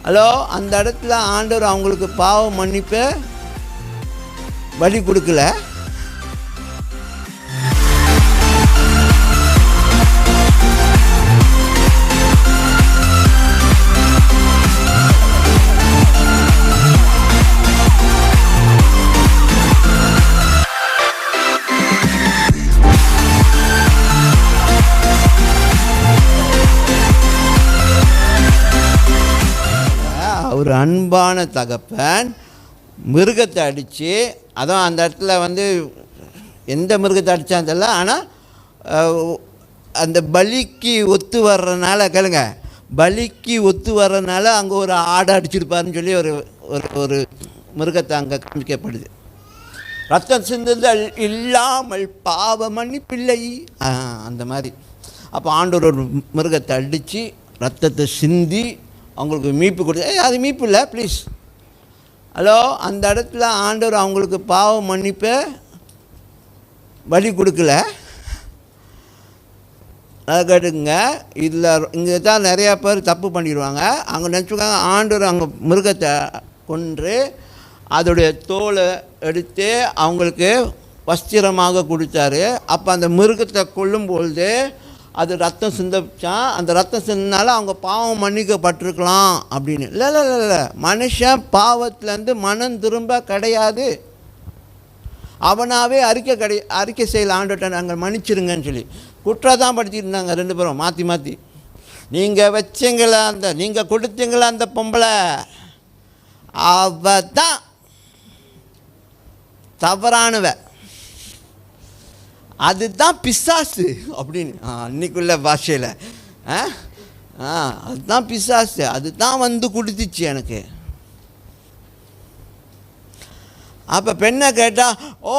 Hello, அந்த இடத்துல ஆண்டவர் அவங்களுக்கு பாவ மன்னிப்பை பலி கொடுக்கல. ஒரு அன்பான தகப்பன் மிருகத்தை அடித்து, அதான் அந்த இடத்துல எந்த மிருகத்தை அடித்தான்னு தெரியல, ஆனால் அந்த பலிக்கு ஒத்து வர்றதுனால கேளுங்க, பலிக்கு ஒத்து வர்றதுனால அங்கே ஒரு ஆடை அடிச்சிருப்பாருன்னு சொல்லி ஒரு ஒரு மிருகத்தை அங்கே காமிக்கப்படுது. ரத்தம் சிந்துதல் இல்லாமல் பாவ மன்னிப்பில்லை, அந்த மாதிரி. அப்போ ஆண்டவர் ஒரு மிருகத்தை அடித்து ரத்தத்தை சிந்தி அவங்களுக்கு மீட்பு கொடுத்து, அது மீட்பு இல்லை ப்ளீஸ். ஹலோ, அந்த இடத்துல ஆண்டவர் அவங்களுக்கு பாவ மன்னிப்பை பலி கொடுக்கல. அதை கேட்டுங்க. இதில் இங்கே தான் நிறையா பேர் தப்பு பண்ணிடுவாங்க. அங்கே நினச்சிருக்காங்க ஆண்டவர் அங்கே மிருகத்தை கொன்று அதோடைய தோலை எடுத்து அவங்களுக்கு வஸ்திரமாக கொடுத்தாரு. அப்போ அந்த மிருகத்தை கொல்லும்பொழுது அது ரத்தம் சிந்தச்சான். அந்த ரத்தம் சிந்தினால அவங்க பாவம் மன்னிக்கப்பட்டிருக்கலாம் அப்படின்னு. இல்லை இல்லை இல்லை இல்லை, மனுஷன் பாவத்துலேருந்து மனம் திரும்ப கிடையாது. அவனாகவே அறிக்கை செய்யல, ஆண்டவர்கிட்ட நாங்கள் மன்னிச்சிருங்கன்னு சொல்லி. குற்றம் தான் படுத்திட்டு இருந்தாங்க ரெண்டு பேரும் மாற்றி மாற்றி. நீங்கள் வச்சிங்களா, நீங்கள் கொடுத்தீங்களா அந்த பொம்பளை, அவ தான் தவறானவ, அதுதான் பிசாசு அப்படின்னு அன்னைக்குள்ள பாஷையில். அதுதான் பிசாசு, அதுதான் கொடுத்துச்சு எனக்கு. அப்போ பெண்ணை கேட்டால், ஓ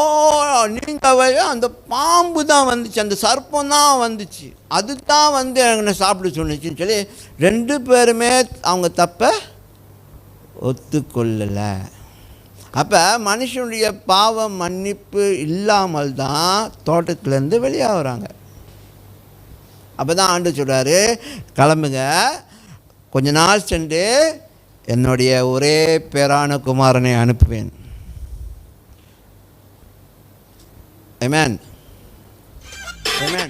நீங்கள் அந்த பாம்பு தான் வந்துச்சு, அந்த சர்ப்பம் தான் வந்துச்சு, அது தான் என்னை சாப்பிட சொன்னிச்சின்னு சொல்லி ரெண்டு பேருமே அவங்க தப்பை ஒத்துக்கொள்ளலை. அப்போ மனுஷனுடைய பாவ மன்னிப்பு இல்லாமல் தான் தோட்டத்திலேருந்து வெளியாகிறாங்க. அப்போ தான் ஆண்டு சொல்கிறாரு, கிளம்புங்க, கொஞ்ச நாள் சென்று என்னுடைய ஒரே பேரான குமாரனை அனுப்புவேன். ஆமென், ஆமென்.